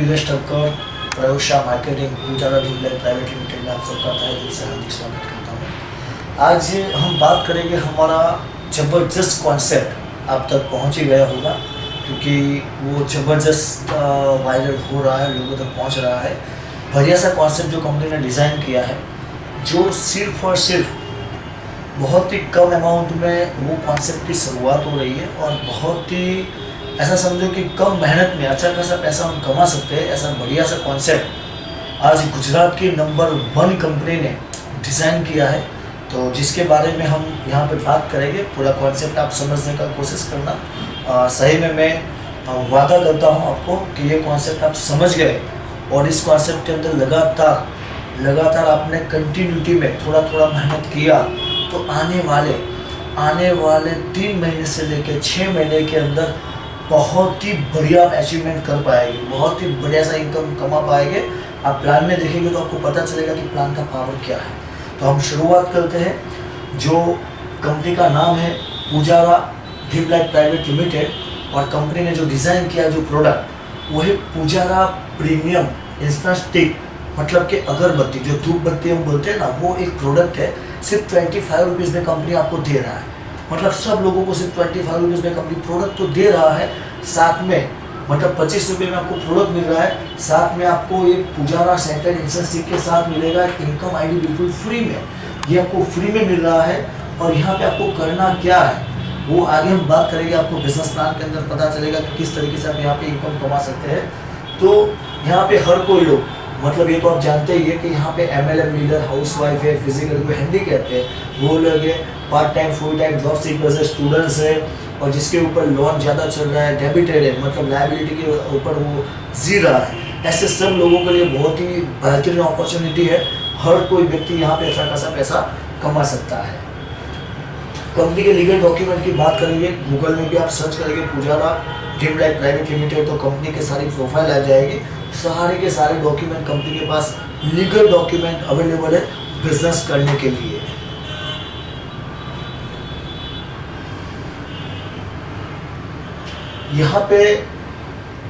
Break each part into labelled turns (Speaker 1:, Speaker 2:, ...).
Speaker 1: दिवेश ठक्कर, प्रयोगशाला marketing, Pujara Dreamlight private limited में आप सबका तहे दिल से हार्दिक स्वागत करता हूँ। आज हम बात करेंगे, हमारा ज़बरदस्त कॉन्सेप्ट आप तक पहुँच ही गया होगा क्योंकि वो ज़बरदस्त वायरल हो रहा है, लोगों तक पहुँच रहा है। बढ़िया सा कॉन्सेप्ट जो कंपनी ने डिज़ाइन किया है, जो सिर्फ और सिर्फ बहुत ही कम अमाउंट में वो कॉन्सेप्ट की शुरुआत हो रही है और बहुत ही ऐसा समझो कि कम मेहनत में अच्छा खासा पैसा हम कमा सकते हैं। ऐसा बढ़िया सा कॉन्सेप्ट आज गुजरात की नंबर 1 कंपनी ने डिज़ाइन किया है, तो जिसके बारे में हम यहाँ पे बात करेंगे। पूरा कॉन्सेप्ट आप समझने का कोशिश करना। सही में मैं वादा करता हूँ आपको कि ये कॉन्सेप्ट आप समझ गए और इस कॉन्सेप्ट के अंदर लगातार आपने कंटिन्यूटी में थोड़ा थोड़ा मेहनत किया तो आने वाले 3 महीने से लेकर 6 महीने के अंदर बहुत ही बढ़िया अचीवमेंट कर पाएंगे, बहुत ही बढ़िया सा इनकम कमा पाएंगे। आप प्लान में देखेंगे तो आपको पता चलेगा कि प्लान का पावर क्या है। तो हम शुरुआत करते हैं। जो कंपनी का नाम है पूजारा ड्रीमलाइट प्राइवेट लिमिटेड और कंपनी ने जो डिज़ाइन किया जो प्रोडक्ट वो है पूजारा प्रीमियम इंस्टेंट स्टिक, मतलब कि अगरबत्ती, जो धूप बत्ती हम बोलते हैं ना, वो एक प्रोडक्ट है। सिर्फ 25 रुपीज़ में कंपनी आपको दे रहा है, मतलब सब लोगों को सिर्फ 25 रुपीज़ में कंपनी प्रोडक्ट तो दे रहा है। साथ में मतलब 25 रुपये में आपको प्रोडक्ट मिल रहा है, साथ में आपको एक पूजारा सेंटर इंस्टेंट स्टिक के साथ मिलेगा एक इनकम आईडी बिल्कुल फ्री में। ये आपको फ्री में मिल रहा है और यहाँ पे आपको करना क्या है वो आगे हम बात करेंगे। आपको बिजनेस प्लान के अंदर पता चलेगा कि किस तरीके से आप यहाँ पे इनकम कमा सकते हैं। तो यहाँ पे हर कोई लोग, मतलब ये तो आप जानते ही है कि यहाँ पे MLM लीडर, हाउसवाइफ है, फिजिकल को हैंडी कहते हैं, वो लोग है, part time full time job seekers है, स्टूडेंट्स है और जिसके ऊपर लोन ज़्यादा चल रहा है, डेबिटेड है, मतलब लायबिलिटी के ऊपर वो जी रहा है। ऐसे सब लोगों के लिए बहुत ही बेहतरीन अपॉर्चुनिटी है। हर कोई व्यक्ति यहाँ पे अच्छा खासा पैसा कमा सकता है। कंपनी के लीगल डॉक्यूमेंट की बात करेंगे, गूगल में भी आप सर्च करेंगे पूजारा ड्रीमलाइट प्राइवेट लिमिटेड तो कंपनी के सारी प्रोफाइल आ जाएगी। सारे के सारे डॉक्यूमेंट कंपनी के पास लीगल डॉक्यूमेंट अवेलेबल है बिजनेस करने के लिए। यहाँ पे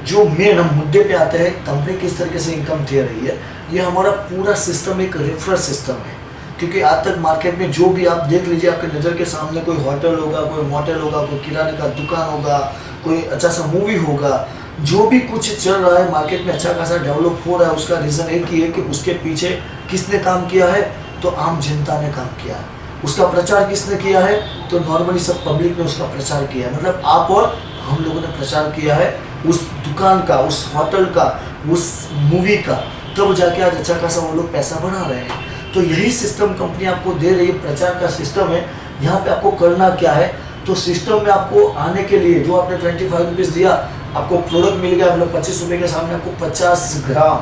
Speaker 1: जो मेन हम मुद्दे पे आते हैं, कंपनी किस तरीके से इनकम दे रही है, ये हमारा पूरा सिस्टम एक रेफरल सिस्टम है। क्योंकि आज तक मार्केट में जो भी आप देख लीजिए, आपके नज़र के सामने कोई होटल होगा, कोई मोटेल होगा, कोई किराने का दुकान होगा, कोई अच्छा सा मूवी होगा, जो भी कुछ चल रहा है मार्केट में अच्छा खासा डेवलप हो रहा है, उसका रीज़न एक ही है कि उसके पीछे किसने काम किया है, तो आम जनता ने काम किया है। उसका प्रचार किसने किया है, तो नॉर्मली सब पब्लिक ने उसका प्रचार किया है, मतलब आप और हम लोगों ने प्रचार किया है उस दुकान का, उस होटल का, उस मूवी का, तब जाके आज अच्छा खासा वो लोग पैसा बना रहे हैं। तो यही सिस्टम कंपनी आपको दे रही है, प्रचार का सिस्टम है। यहाँ पे आपको करना क्या है, तो सिस्टम में आपको आने के लिए जो आपने 25 रुपीज़ दिया, आपको प्रोडक्ट मिल गया, मतलब 25 रुपये के सामने आपको 50 ग्राम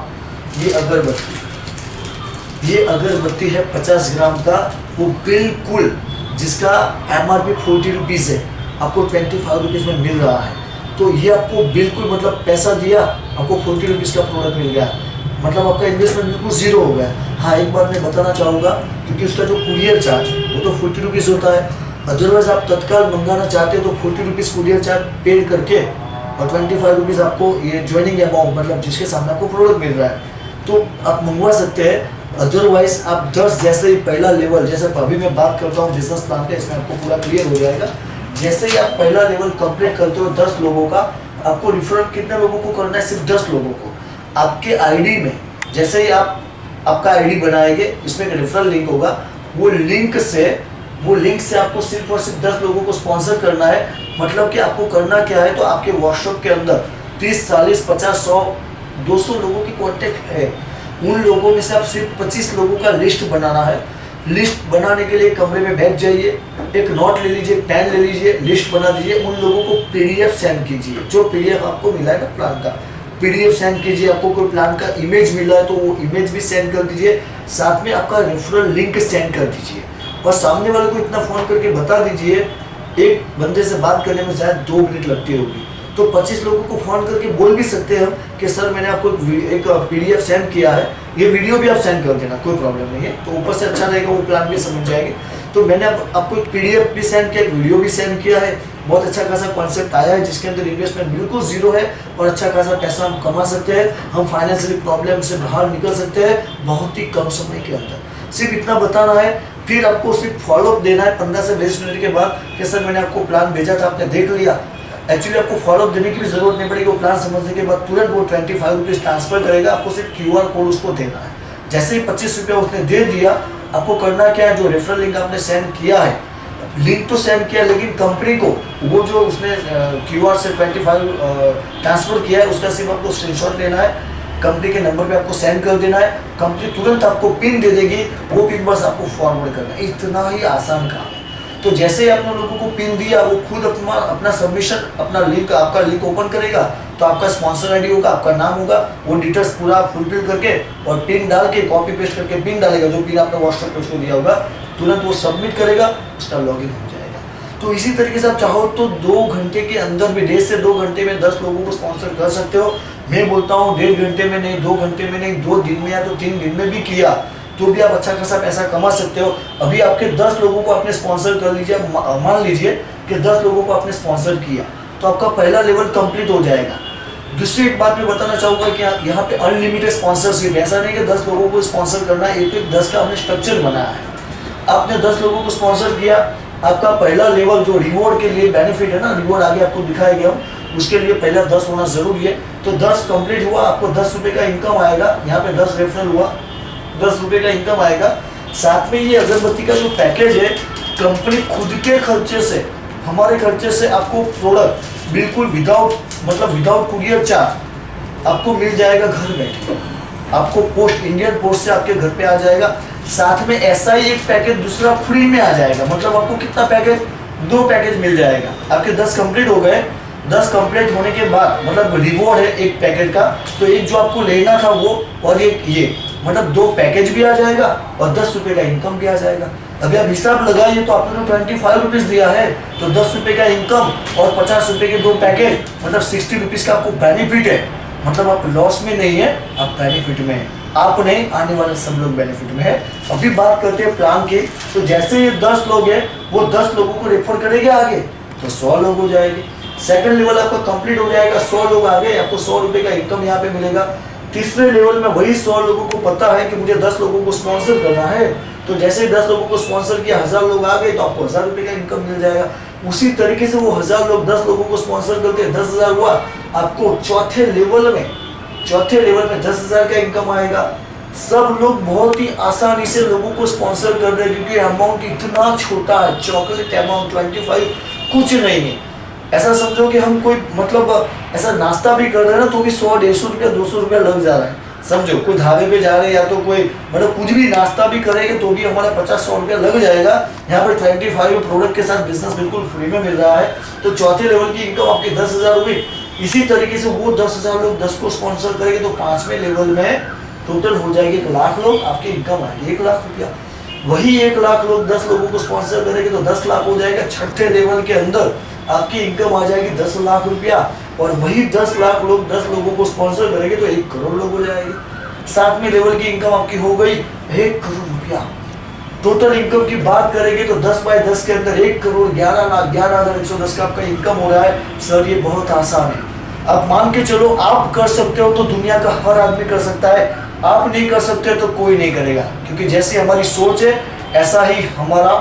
Speaker 1: ये अगरबत्ती है 50 ग्राम का, वो बिल्कुल जिसका MRP 40 रुपीज़ है, आपको 25 रुपीज़ में मिल रहा है। तो ये आपको बिल्कुल, मतलब पैसा दिया, आपको 40 रुपीज़ का प्रोडक्ट मिल गया, मतलब आपका इन्वेस्टमेंट बिल्कुल ज़ीरो हो गया। हाँ, एक बात मैं बताना चाहूँगा, क्योंकि उसका जो कुरियर चार्ज वो तो 40 रुपीज़ होता है। अदरवाइज़ आप तत्काल मंगाना चाहते हो तो 40 रुपीज़ कुरियर चार्ज पेड करके और 25 रुपीज़ आपको ये ज्वाइनिंग अमाउंट, मतलब जिसके सामने आपको प्रोडक्ट मिल रहा है, तो आप मंगवा सकते हैं। अदरवाइज़ आप 10 जैसे ही पहला लेवल, जैसे अभी मैं बात करता हूँ बिजनेस प्लान का, इसमें आपको पूरा क्लियर हो जाएगा। जैसे ही आप पहला लेवल कंप्लीट करते हो 10 लोगों का, आपको रिफर कितने लोगों को करना है, सिर्फ 10 लोगों को। आपके आईडी में जैसे ही आप आपका आईडी बनाएंगे, इसमें एक रेफरल लिंक होगा, वो लिंक से आपको सिर्फ और सिर्फ 10 लोगों को स्पॉन्सर करना है। मतलब कि आपको करना क्या है, तो आपके वर्कशॉप के अंदर 30, 40, 50, 100, 200 लोगों की कॉन्टेक्ट है, उन लोगों में से आप सिर्फ 25 लोगों का लिस्ट बनाना है। लिस्ट बनाने के लिए कमरे में बैठ जाइए, एक नोट ले लीजिए, पेन ले लीजिए, लिस्ट बना दीजिए, उन लोगों को PDF सेंड कीजिए। जो PDF आपको मिला है ना प्लान का, PDF सेंड कीजिए। आपको कोई प्लान का इमेज मिला है तो वो इमेज भी सेंड कर दीजिए, साथ में आपका रेफरल लिंक सेंड कर दीजिए और सामने वाले को इतना फ़ोन करके बता दीजिए, एक बंदे से बात करने में शायद 2 मिनट लगती होगी, तो 25 लोगों को फ़ोन करके बोल भी सकते हैं हम कि सर मैंने आपको एक PDF सेंड किया है, ये वीडियो भी आप सेंड कर देना, कोई प्रॉब्लम नहीं है। तो ऊपर से अच्छा रहेगा, वो प्लान भी समझ जाएंगे। तो मैंने आपको एक PDF भी सेंड किया, एक वीडियो भी सेंड किया है। बहुत अच्छा खासा कॉन्सेप्ट आया है जिसके अंदर इन्वेस्टमेंट बिल्कुल जीरो है और अच्छा खासा पैसा हम कमा सकते हैं, हम फाइनेंशियली प्रॉब्लम से बाहर निकल सकते हैं बहुत ही कम समय के अंदर। सिर्फ इतना बताना है, फिर आपको सिर्फ फॉलोअप देना है 15 से 20 मिनट के बाद कि सर मैंने आपको प्लान भेजा था, आपने देख लिया। एक्चुअली आपको फॉलोअप देने की भी जरूरत नहीं पड़ेगी, वो प्लान समझने के बाद तुरंत वो 25 रुपीज़ ट्रांसफर करेगा, आपको सिर्फ QR कोड उसको देना है। जैसे ही 25 रुपया उसने दे दिया, आपको करना क्या है, जो रेफरल लिंक आपने सेंड किया है, लिंक तो सेंड किया लेकिन कंपनी को वो जो उसने QR से 25 ट्रांसफर किया है उसका सिर्फ आपको स्क्रीनशॉट लेना है, कंपनी के नंबर पे आपको सेंड कर देना है, कंपनी तुरंत आपको पिन दे देगी, वो पिन बस आपको फॉरवर्ड करना है। इतना ही आसान काम है। तो जैसे ही आपने लोगों को पिन दिया, वो खुद अपना सबमिशन, अपना लिंक, आपका लिंक ओपन करेगा तो आपका स्पॉन्सर ID होगा, आपका नाम होगा, वो डिटेल्स पूरा फुलफिल करके और पिन डाल के कॉपी पेस्ट करके पिन डालेगा, जो पिन आपने व्हाट्सएप पे उसको दिया होगा, तुरंत वो सबमिट करेगा, उसका लॉगिन हो जाएगा। तो इसी तरीके से आप चाहो तो 2 घंटे के अंदर भी, 1.5 से 2 घंटे में 10 लोगों को स्पॉन्सर कर सकते हो। मैं बोलता हूँ 1.5 घंटे में नहीं, 2 घंटे में नहीं, 2 दिन में या तो 3 दिन में भी किया तो भी आप अच्छा खासा पैसा कमा सकते हो। अभी आपके 10 लोगों को आपने स्पॉन्सर कर लीजिए, मान लीजिए कि 10 लोगों को आपने स्पॉन्सर किया तो आपका पहला लेवल कंप्लीट हो जाएगा। दूसरी एक बात मैं बताना चाहूँगा कि यहाँ पे अनलिमिटेड स्पॉन्सरशिप, ऐसा नहीं कि 10 लोगों को स्पॉन्सर करना है, ये तो 10 का हमने स्ट्रक्चर बनाया है। आपने 10 लोगों को स्पॉन्सर किया, आपका पहला लेवल जो रिवॉर्ड के लिए बेनिफिट है ना, रिवॉर्ड आगे आपको दिखाया गया, उसके लिए पहला 10 होना जरूरी है। तो 10 कंप्लीट हुआ, आपको 10 रुपये का इनकम आएगा, यहाँ पे 10 रेफरल हुआ, 10 रुपये का इनकम आएगा। साथ में ये अगरबत्ती का जो पैकेज है, कंपनी खुद के खर्चे से, हमारे खर्चे से आपको प्रोडक्ट बिल्कुल विदाउट कुरियर चार्ज आपको मिल जाएगा घर बैठे, आपको पोस्ट, इंडियन पोस्ट से आपके घर पे आ जाएगा। साथ में ऐसा ही एक पैकेज दूसरा फ्री में आ जाएगा, मतलब आपको कितना पैकेज, 2 पैकेज मिल जाएगा। आपके 10 कंप्लीट हो गए, 10 कंप्लीट होने के बाद मतलब रिवॉर्ड है एक पैकेट का, तो एक जो आपको लेना था वो और एक ये, मतलब 2 पैकेज भी आ जाएगा और 10 रुपये का इनकम भी आ जाएगा। अभी आप हिसाब लगाइए तो आपने तो 25 रुपीज़ दिया है, तो 10 रुपये का इनकम और 50 रुपये के 2 पैकेज, मतलब 60 रुपीज़ का आपको बेनिफिट है। मतलब आप लॉस में नहीं है, आप बेनिफिट में है। आप नहीं, आने वाले सब लोग बेनिफिट में है। अभी बात करते हैं प्लान की। तो जैसे ये 10 लोग हैं, वो 10 लोगों को रेफर करेंगे आगे तो 100 लोग हो जाएंगे। सेकंड लेवल आपका कंप्लीट हो जाएगा, 100 लोग आ गए, आपको 100 रुपये का इनकम यहाँ पे मिलेगा। तीसरे लेवल में वही 100 लोगों को पता है कि मुझे 10 लोगों को स्पॉन्सर करना है, तो जैसे ही 10 लोगों को स्पॉन्सर किया, 1000 लोग आ गए तो आपको 1000 रुपये का इनकम मिल जाएगा। उसी तरीके से वो 1000 लोग 10 लोगों को स्पॉन्सर करके 10,000 हुआ, आपको चौथे लेवल में 10,000 का इनकम आएगा। सब लोग बहुत ही आसानी से लोगों को स्पॉन्सर कर रहे हैं क्योंकि अमाउंट इतना छोटा है, चॉकलेट अमाउंट 25 कुछ नहीं है। ऐसा समझो कि हम कोई मतलब ऐसा नाश्ता भी कर रहे हैं ना तो भी 100, 150 रुपया, 200 रुपया लग जा रहा है। समझो कोई ढाबे पे जा रहे हैं या तो कोई मतलब कुछ भी नाश्ता भी करेंगे तो भी हमारा 50-100 रुपया लग जाएगा। यहाँ पर 25 प्रोडक्ट के साथ बिजनेस बिल्कुल फ्री में मिल रहा है। तो चौथे लेवल की इनकम आपकी 10,000 हुई। इसी तरीके से वो 10,000 लोग 10 को स्पॉन्सर करेंगे तो 5वें लेवल में टोटल हो जाएगी 1 लाख लोग, आपकी इनकम आएगी 1 लाख रुपया। वही 1 लाख लोग 10 लोगों को स्पॉन्सर करेंगे तो 10 लाख हो जाएगा। छठे लेवल के अंदर आपकी इनकम आ जाएगी 10 लाख रुपया, और वही 10 लाख लोग 10 लोगों को स्पॉन्सर करेंगे तो 1 करोड़ लोग हो जाएंगे। 7वें लेवल की इनकम आपकी हो गई 1 करोड़ रुपया। टोटल इनकम की बात करेंगे तो 10 बाय 10 के अंदर 1 करोड़ 11,11,110 का आपका इनकम हो रहा है। सर ये बहुत आसान है, आप मान के चलो आप कर सकते हो तो दुनिया का हर आदमी कर सकता है, आप नहीं कर सकते तो कोई नहीं करेगा, क्योंकि जैसी हमारी सोच है ऐसा ही हमारा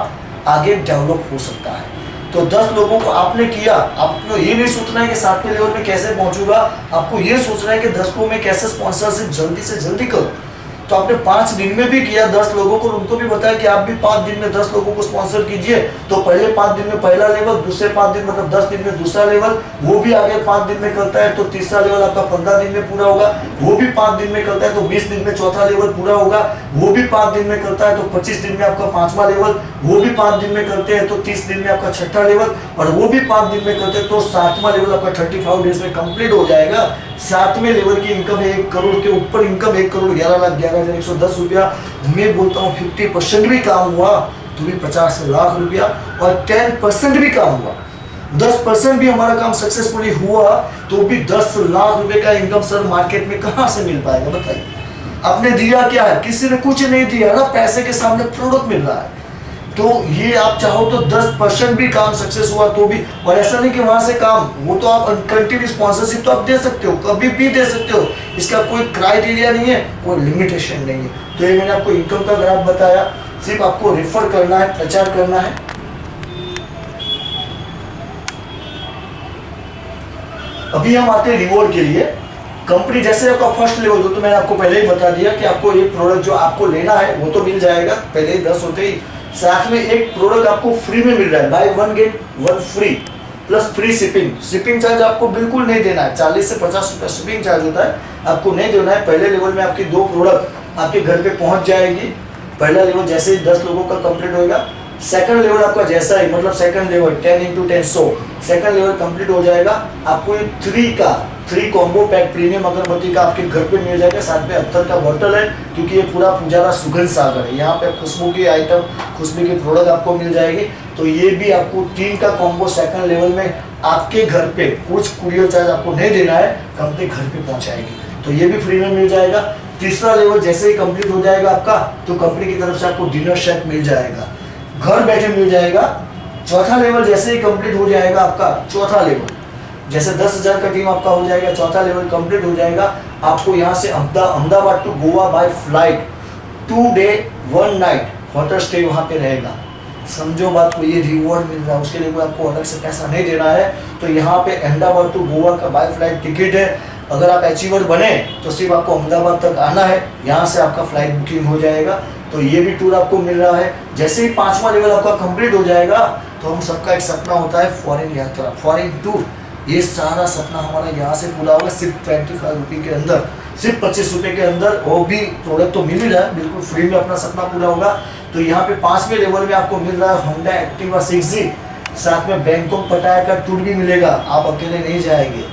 Speaker 1: आगे डेवलप हो सकता है। तो 10 लोगों को आपने किया, आपको ये नहीं सोचना है कि 7वें लेवल में कैसे पहुंचूंगा, आपको ये सोचना है कि 10 को मैं कैसे स्पॉन्सरशिप जल्दी से जल्दी करूं। तो आपने 5 दिन में भी किया 10 लोगों को, उनको भी बताया कि आप भी 5 दिन में 10 लोगों को स्पॉन्सर कीजिए। तो पहले 5 दिन में पहला लेवल, दूसरे 5 दिन मतलब 10 दिन में दूसरा लेवल, वो भी आगे 5 दिन में करता है तो तीसरा लेवल आपका 15 दिन में पूरा होगा। वो भी 5 दिन में करता है तो 20 दिन में चौथा लेवल पूरा होगा। वो भी 5 दिन में करता है तो 25 दिन में आपका 5वां लेवल। वो भी 5 दिन में करते हैं तो 30 दिन में आपका 6ठा लेवल, और वो भी 5 दिन में करते हैं तो 7वां लेवल आपका 35 डेज में कंप्लीट हो जाएगा। 7वें लेवल की इनकम है 1 करोड़ के ऊपर इनकम, 1 करोड़ 11,11,110 रुपया। मैं बोलता हूँ 50% भी काम हुआ तो भी 50 लाख रुपया, और 10% भी काम हुआ, 10% भी हमारा काम सक्सेसफुली हुआ तो भी 10 लाख रुपए का इनकम सर मार्केट में कहाँ से मिल पाएगा बताइए। आपने दिया क्या है, किसी ने कुछ नहीं दिया ना, पैसे के सामने प्रोडक्ट मिल रहा है। तो ये आप चाहो तो 10% भी काम सक्सेस हुआ तो भी, और ऐसा नहीं कि वहां से काम, वो तो आप कंटिन्यू स्पॉन्सरशिप तो आप दे सकते हो, कभी भी दे सकते हो, इसका कोई क्राइटेरिया नहीं है, कोई लिमिटेशन नहीं है। तो ये मैंने आपको इनकम का ग्राफ बताया, सिर्फ आपको रेफर करना है, प्रचार करना है। अभी हम आते हैं रिवॉर्ड के लिए। कंपनी जैसे आपका फर्स्ट लेवल तो मैंने आपको पहले ही बता दिया कि आपको ये प्रोडक्ट जो आपको लेना है वो तो मिल जाएगा पहले ही 10 होते ही, साथ में एक प्रोडक्ट आपको फ्री में मिल रहा है, buy 1 get 1 free, plus free shipping. Shipping charge आपको बिल्कुल नहीं देना है, 40 से 50 रुपया शिपिंग चार्ज होता है, आपको नहीं देना है। पहले लेवल में आपकी 2 प्रोडक्ट आपके घर पे पहुंच जाएगी। पहला लेवल जैसे ही 10 लोगों का कंप्लीट होगा, सेकंड लेवल आपका जैसा ही, मतलब second level 10 × 10 100, second level complete हो जाएगा, आपको ये 3 कॉम्बो पैक प्रीमियम अगरबत्ती का आपके घर पे मिल जाएगा। साथ में अत्तर का बॉटल है, क्योंकि ये पूरा पुजारा सुगंध सागर है, यहाँ पे खुशबू की आइटम, खुशबू की प्रोडक्ट आपको मिल जाएगी। तो ये भी आपको 3 का कॉम्बो सेकंड लेवल में आपके घर पे, कुछ कुरियर चार्ज आपको नहीं देना है, कंपनी घर पे पहुंचाएगी, तो ये भी फ्री में मिल जाएगा। तीसरा लेवल जैसे ही कंप्लीट हो जाएगा आपका, तो कंपनी की तरफ से आपको डिनर सेट मिल जाएगा, घर बैठे मिल जाएगा। चौथा लेवल जैसे ही कंप्लीट हो जाएगा आपका, चौथा लेवल जैसे 10,000 का टीम आपका हो जाएगा, चौथा लेवल कंप्लीट हो जाएगा, आपको यहाँ से Ahmedabad to Goa by flight 2 day 1 night hotel stay वहाँ पे रहेगा। समझो बात को, ये रिवॉर्ड मिल रहा है, उसके लिए कोई आपको अलग से पैसा नहीं देना है। तो यहाँ पे अहमदाबाद टू गोवा का बाय फ्लाइट टिकट है, अगर आप अचीवर बने तो सिर्फ आपको अहमदाबाद तक आना है, यहाँ से आपका फ्लाइट बुकिंग हो जाएगा। तो ये भी टूर आपको मिल रहा है। जैसे ही 5वां लेवल आपका कंप्लीट हो जाएगा, तो हम सबका एक सपना होता है फॉरेन यात्रा, फॉरेन टूर। ये सारा सपना हमारा यहाँ से पूरा होगा सिर्फ 25 रुपये के अंदर, सिर्फ 25 रुपये के अंदर, वो भी प्रोडक्ट तो मिल ही रहा है, बिल्कुल फ्री में अपना सपना पूरा होगा। तो यहाँ पे 5वें लेवल में आपको मिल रहा है होंडा एक्टिवा 6G, साथ में बैंकॉक पटाया का टूर भी मिलेगा। आप अकेले नहीं जाएंगे,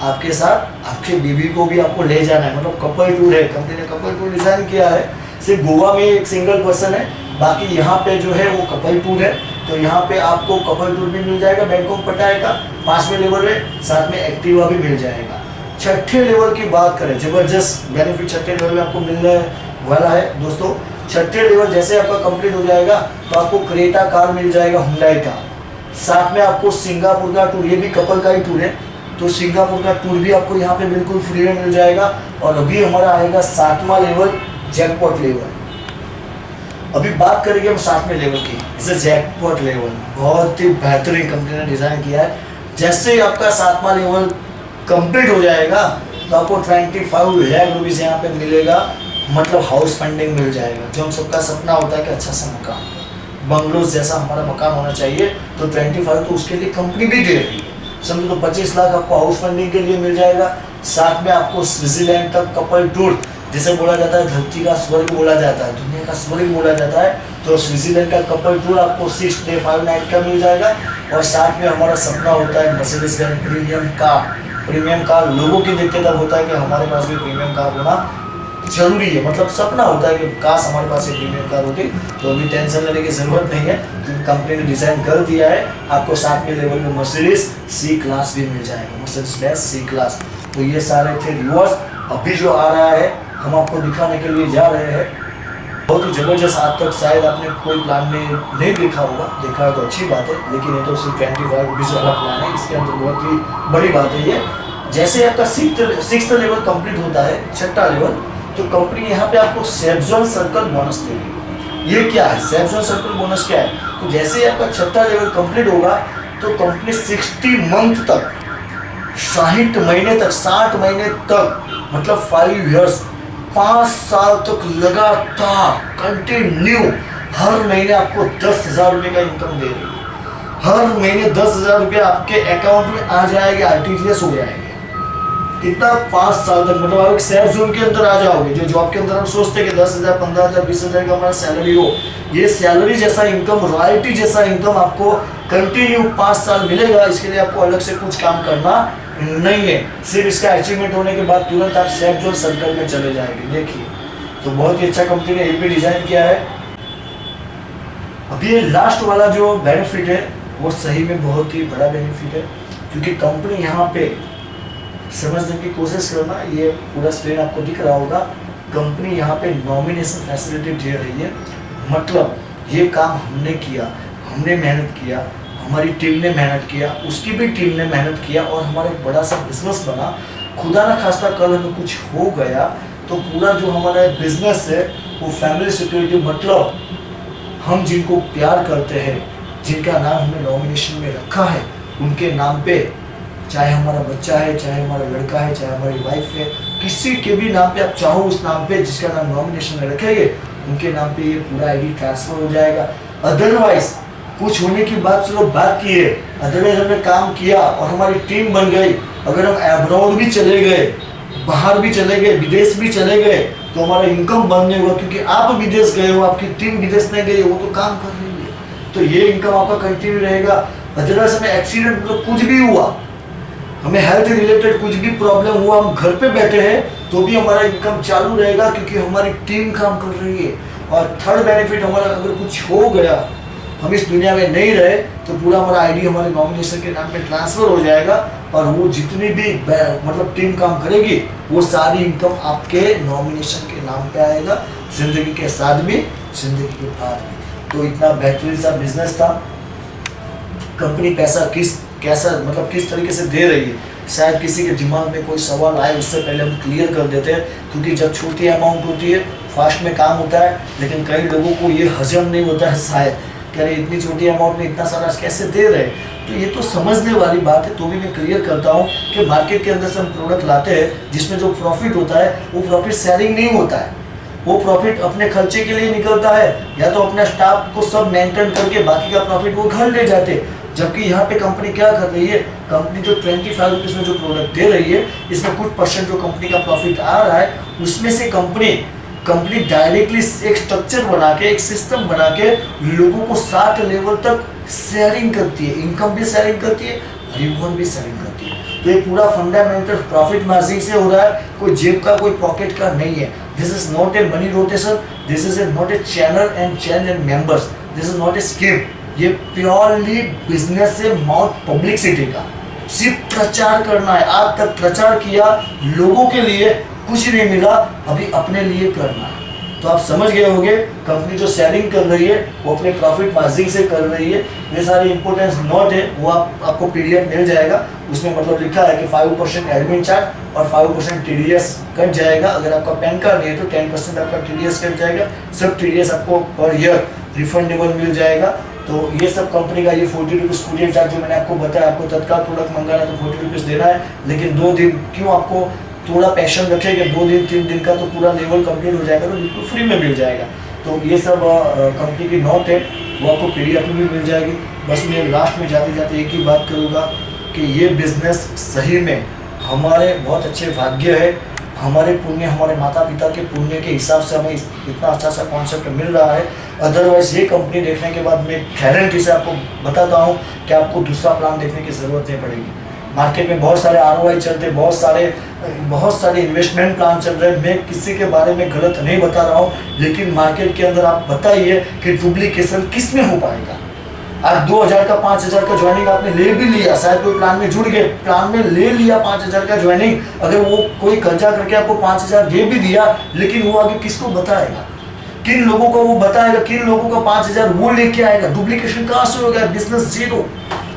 Speaker 1: आपके साथ आपके बीवी को भी आपको ले जाना है, मतलब कपल टूर है, कंपनी ने कपल टूर डिजाइन किया है। सिर्फ गोवा में एक सिंगल पर्सन है, बाकी यहाँ पे जो है वो कपल टूर है। तो यहाँ पे आपको कपल टूर भी मिल जाएगा बैंकॉक पटाया का 5वें लेवल में, साथ में एक्टिवा भी मिल जाएगा। 6ठे लेवल की बात करें, जबरदस्त बेनिफिट 6ठे लेवल में आपको मिलने वाला है दोस्तों। 6ठे लेवल जैसे आपका कंप्लीट हो जाएगा, तो आपको क्रेटा कार मिल जाएगा हुंडई का, साथ में आपको सिंगापुर का टूर, ये भी कपल का ही टूर है, तो सिंगापुर का टूर भी आपको यहाँ पे बिल्कुल फ्री में मिल जाएगा। और अभी हमारा आएगा 7वां लेवल, जैकपॉट लेवल। अभी बात करेंगे हम 7वें लेवल की, जैसे जैकपॉट लेवल बहुत ही बेहतरीन कंपनी ने डिज़ाइन किया है। जैसे ही आपका 7वां लेवल कंप्लीट हो जाएगा, तो आपको 25 लाख रुपीज़ यहाँ पे मिलेगा, मतलब हाउस फंडिंग मिल जाएगा। जो हम सबका सपना होता है कि अच्छा सा मकान, बंगलोज जैसा हमारा मकान होना चाहिए, तो 25 तो उसके लिए कंपनी भी दे रही है, समझो। तो 25 लाख आपको हाउस फंडिंग के लिए मिल जाएगा। साथ में आपको स्विट्जरलैंड तक कपल टूर, जिसे बोला जाता है धरती का स्वर्ग बोला जाता है, दुनिया का स्वर्ग बोला जाता है, तो स्विट्जरलैंड का कपल टूर आपको 6 डे 5 नाइट का मिल जाएगा। और साथ में हमारा सपना होता है Mercedes Benz premium car. Premium car लोगों की देखते तब होता है कि हमारे पास भी प्रीमियम कार होना जरूरी है, मतलब सपना होता है कि काश हमारे पास एक प्रीमियम कार होती। तो अभी टेंशन लेने की जरूरत नहीं है, क्योंकि कंपनी ने डिजाइन कर दिया है। आपको 7वें लेवल में मर्सिडीज C क्लास भी मिल जाएगा, मर्सिडीज बेंज C क्लास। तो ये सारे थे रिवॉर्ड्स। अभी जो आ रहा है हम आपको दिखाने के लिए जा रहे हैं, बहुत ही जबरदस्त। आज तक शायद आपने कोई प्लान में नहीं देखा होगा, देखा है तो अच्छी बात है, लेकिन ये तो सिर्फ 25 रुपीज़ वाला प्लान है, इसके अंदर बहुत ही बड़ी बात है ये। जैसे आपका 6th लेवल कंप्लीट होता है, 6ठा लेवल, तो कंपनी यहाँ पे आपको सेफ जोन सर्कल बोनस दे रही है। ये क्या है सेफ जोन सर्कल बोनस, क्या है? तो जैसे ही आपका 6ठा लेवल कंप्लीट होगा, तो कंपनी 60 मंथ तक, 60 महीने तक, 60 महीने तक, मतलब 5 ईयर्स, 5 साल तक लगातार कंटिन्यू हर महीने आपको 10,000 रुपये का इनकम दे रही है। हर महीने 10,000 रुपये आपके अकाउंट में आ जाएगा, RTGS हो जाएगा। कितना? 5 साल तक, मतलब आप एक सेफ जोन के अंदर आ जाओगे। जो जॉब के अंदर हम सोचते हैं कि 10,000, 15,000, 20,000 का हमारा सैलरी हो, ये सैलरी जैसा इनकम, रॉयल्टी जैसा इनकम आपको कंटिन्यू 5 साल मिलेगा। इसके लिए आपको अलग से कुछ काम करना नहीं है, सिर्फ इसका अचीवमेंट होने के बाद तुरंत आप सेफ जोन सर्कल में चले जाएंगे। देखिए, तो बहुत ही अच्छा कंपनी ने ये भी डिजाइन किया है। अभी ये लास्ट वाला जो बेनिफिट है, वो सही में बहुत ही बड़ा बेनिफिट है, क्योंकि कंपनी यहाँ पे समझने की कोशिश करना, ये पूरा स्क्रीन आपको दिख रहा होगा। कंपनी यहाँ पे नॉमिनेशन फैसिलिटी दे रही है, मतलब ये काम हमने किया, हमने मेहनत किया, हमारी टीम ने मेहनत किया, उसकी भी टीम ने मेहनत किया और हमारा एक बड़ा सा बिजनेस बना। खुदा ना खास्ता कल हमें कुछ हो गया तो पूरा जो हमारा बिजनेस है वो फैमिली सिक्योरिटी, मतलब हम जिनको प्यार करते हैं, जिनका नाम हमने नॉमिनेशन में रखा है, उनके नाम पे, चाहे हमारा बच्चा है, चाहे हमारा लड़का है, चाहे हमारी वाइफ है, किसी के भी नाम पे आप चाहो उस नाम पे जिसका नाम नॉमिनेशन में रखेंगे, उनके नाम पे ये पूरा आईडी ट्रांसफर हो जाएगा। अदरवाइज कुछ होने की बात चलो बात की है, अदरवाइज हमने काम किया और हमारी टीम बन गई, अगर हम अब्रॉड भी चले गए, बाहर भी चले गए, विदेश भी चले गए, तो हमारा इनकम बंद नहीं हुआ, क्योंकि आप विदेश गए हो, आपकी टीम विदेश नहीं गई, वो तो काम कर रही है, तो ये इनकम आपका कंटिन्यू रहेगा। अदरवाइज हमें एक्सीडेंट मतलब कुछ भी हुआ, हमें हेल्थ रिलेटेड कुछ भी प्रॉब्लम हुआ, हम घर पे बैठे हैं तो भी हमारा इनकम चालू रहेगा, क्योंकि हमारी टीम काम कर रही है। और थर्ड बेनिफिट हमारा, अगर कुछ हो गया, हम इस दुनिया में नहीं रहे, तो पूरा हमारा आईडी हमारे नॉमिनेशन के नाम पे ट्रांसफर हो जाएगा और वो जितनी भी मतलब टीम काम करेगी वो सारी इनकम आपके नॉमिनेशन के नाम पे आएगा, जिंदगी के साथ भी, जिंदगी के बाद भी। तो इतना बेहतरीन सा बिजनेस था। कंपनी पैसा किस तरीके से दे रही है, शायद किसी के दिमाग में कोई सवाल आए, उससे पहले हम क्लियर कर देते हैं, क्योंकि जब छोटी अमाउंट होती है फास्ट में काम होता है, लेकिन कई लोगों को ये हजम नहीं होता है शायद, कह रहे इतनी छोटी अमाउंट में इतना सारा कैसे दे रहे हैं। तो ये तो समझने वाली बात है, तो भी मैं क्लियर करता हूँ कि मार्केट के अंदर से हम प्रोडक्ट लाते हैं जिसमें जो प्रॉफिट होता है वो प्रॉफिट शेयरिंग नहीं होता है, वो प्रॉफिट अपने खर्चे के लिए निकलता है, या तो अपना स्टाफ को सब मेंटेन करके बाकी का प्रॉफिट वो घर ले जाते हैं। जबकि यहाँ पे कंपनी क्या कर रही है, कंपनी जो 25 रुपीज़ में जो प्रोडक्ट दे रही है, इसमें कुछ परसेंट जो कंपनी का प्रॉफिट आ रहा है, उसमें से कंपनी डायरेक्टली एक स्ट्रक्चर बना के, एक सिस्टम बना के लोगों को 60 लेवल तक शेयरिंग करती है, इनकम भी शेयरिंग करती है, रिवॉर्ड भी शेयरिंग करती है। तो ये पूरा फंडामेंटल प्रॉफिट मार्जिन से हो रहा है, कोई जेब का कोई पॉकेट का नहीं है। This is not a money rotation, this is not a channel and change and members, this is not a scheme. ये प्योरली बिजनेस से माउथ पब्लिसिटी का, सिर्फ प्रचार करना है। आज तक प्रचार किया, लोगों के लिए कुछ नहीं मिला, अभी अपने लिए करना है। तो आप समझ गए होंगे कंपनी जो शेयरिंग कर रही है वो अपने प्रॉफिट मार्जिन से कर रही है। ये सारे इंपॉर्टेंस नोट है, वो आपको पीडीएफ मिल जाएगा, उसमें मतलब लिखा है कि 5% एडमिन चार्ज और 5% टीडीएस कट जाएगा। अगर आपका पैन कार्ड नहीं है तो 10% आपका टीडीएस कट जाएगा, सब टीडीएस आपको पर ईयर रिफंडेबल मिल जाएगा। तो ये सब कंपनी का, ये 40 रुपीज़ कुरियर चार्ज जो मैंने आपको बताया, आपको तत्काल प्रोडक्ट मंगाना है तो 40 रुपीज़ देना है, लेकिन 2 दिन क्यों, आपको थोड़ा पैशन रखेंगे, 2 दिन 3 दिन का तो पूरा लेवल कंप्लीट हो जाएगा, तो बिल्कुल फ्री में मिल जाएगा। तो ये सब कंपनी की नोट है, वो आपको पीडीएफ में भी मिल जाएगी। बस मैं लास्ट में जाते जाते एक ही बात करूँगा कि ये बिज़नेस सही में हमारे बहुत अच्छे भाग्य है, हमारे पुण्य, हमारे माता पिता के पुण्य के हिसाब से हमें इतना अच्छा सा कॉन्सेप्ट मिल रहा है। अदरवाइज ये कंपनी देखने के बाद मैं गारंटी से आपको बताता हूँ कि आपको दूसरा प्लान देखने की ज़रूरत नहीं पड़ेगी। मार्केट में बहुत सारे ROI चलते, बहुत सारे इन्वेस्टमेंट प्लान चल रहे हैं। मैं किसी के बारे में गलत नहीं बता रहा हूँ, लेकिन मार्केट के अंदर आप बताइए कि डुप्लीकेशन किस में हो पाएगा। आज 2000 का 5000 का ज्वाइनिंग आपने ले भी लिया, शायद कोई प्लान में जुड़ गए, प्लान में ले लिया 5000 का ज्वाइनिंग, अगर वो कोई कर्जा करके आपको 5000 दे भी दिया, लेकिन वो आगे किसको बताएगा, किन लोगों को वो बताएगा, किन लोगों का 5000 वो लेके आएगा। डुप्लीकेशन कहाँ से हो गया, बिजनेस जीरो।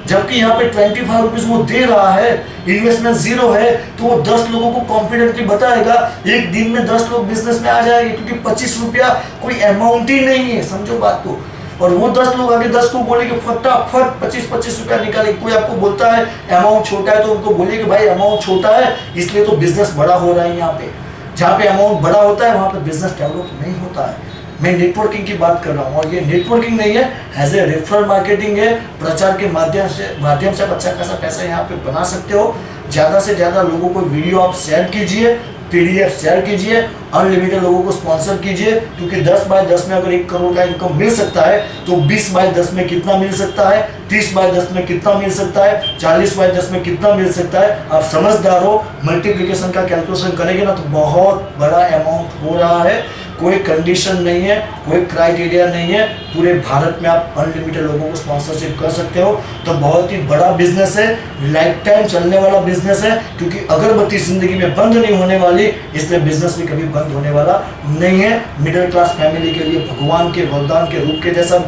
Speaker 1: जबकि यहाँ पे 25 रुपीज़ वो दे रहा है, इन्वेस्टमेंट जीरो है, तो वो 10 लोगों को कॉन्फिडेंटली बताएगा, एक दिन में 10 लोग बिजनेस में आ जाएंगे, क्योंकि 25 रुपया कोई अमाउंट ही नहीं है, समझो बात को। और वो 10 लोग आगे 10 को बोलेंगे फटाफट 25-25 रुपया निकाले। कोई आपको बोलता है अमाउंट छोटा है, तो उनको बोलिए कि भाई अमाउंट छोटा है इसलिए तो बिजनेस बड़ा हो रहा है। यहाँ पे जहाँ पे अमाउंट बड़ा होता है वहाँ पे बिजनेस डेवलप नहीं होता है। मैं नेटवर्किंग की बात कर रहा हूँ, और ये नेटवर्किंग नहीं है, एज ए रेफरल मार्केटिंग है। प्रचार के माध्यम से आप अच्छा खासा पैसा यहाँ पे बना सकते हो। ज़्यादा से ज़्यादा लोगों को वीडियो आप शेयर कीजिए, पीडीएफ शेयर कीजिए, अनलिमिटेड लोगों को स्पॉन्सर कीजिए, क्योंकि 10 बाय 10 में अगर 1 करोड़ का इनकम मिल सकता है तो 20 बाय 10 में कितना मिल सकता है, 30 बाय 10 में कितना मिल सकता है, 40 बाय 10 में कितना मिल सकता है। आप समझदार हो, मल्टीप्लिकेशन का कैलकुलेशन करेंगे ना तो बहुत बड़ा अमाउंट हो रहा है। कोई कंडीशन नहीं है, कोई क्राइटेरिया नहीं है, पूरे भारत में आप अनलिमिटेड लोगों को स्पॉन्सरशिप कर सकते हो। तो बहुत ही बड़ा बिजनेस है, लाइफ टाइम चलने वाला बिजनेस है, क्योंकि अगरबत्ती जिंदगी में बंद नहीं होने वाली, इसलिए बिजनेस भी कभी बंद होने वाला नहीं है। मिडिल क्लास फैमिली के लिए भगवान के वरदान के रूप के जैसा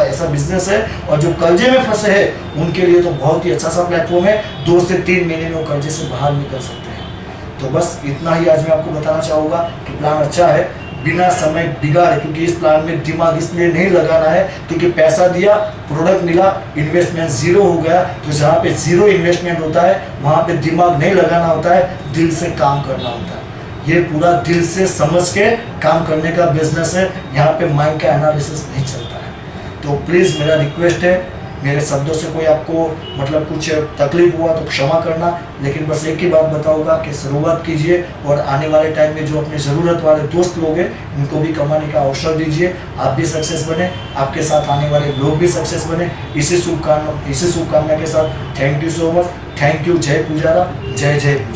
Speaker 1: ऐसा बिजनेस है, और जो कर्जे में फंसे हैं उनके लिए तो बहुत ही अच्छा सा प्लेटफॉर्म है। 2 से 3 महीने में वो कर्जे से बाहर निकल सकते हैं। तो बस इतना ही आज मैं आपको बताना चाहूँगा कि प्लान अच्छा है, बिना समय बिगाड़े, क्योंकि इस प्लान में दिमाग इसलिए नहीं लगाना है क्योंकि पैसा दिया, प्रोडक्ट मिला, इन्वेस्टमेंट जीरो हो गया। तो जहाँ पे जीरो इन्वेस्टमेंट होता है वहाँ पे दिमाग नहीं लगाना होता है, दिल से काम करना होता है। ये पूरा दिल से समझ के काम करने का बिजनेस है, यहाँ पे माइंड का एनालिसिस नहीं चलता है। तो प्लीज़ मेरा रिक्वेस्ट है, मेरे शब्दों से कोई आपको मतलब कुछ तकलीफ हुआ तो क्षमा करना, लेकिन बस एक ही बात बताऊंगा कि शुरुआत कीजिए और आने वाले टाइम में जो अपने ज़रूरत वाले दोस्त लोग हैं उनको भी कमाने का अवसर दीजिए। आप भी सक्सेस बने, आपके साथ आने वाले लोग भी सक्सेस बने। इसी शुभकामना के साथ thank you so much. Thank you. जय पुजारा, जय जय।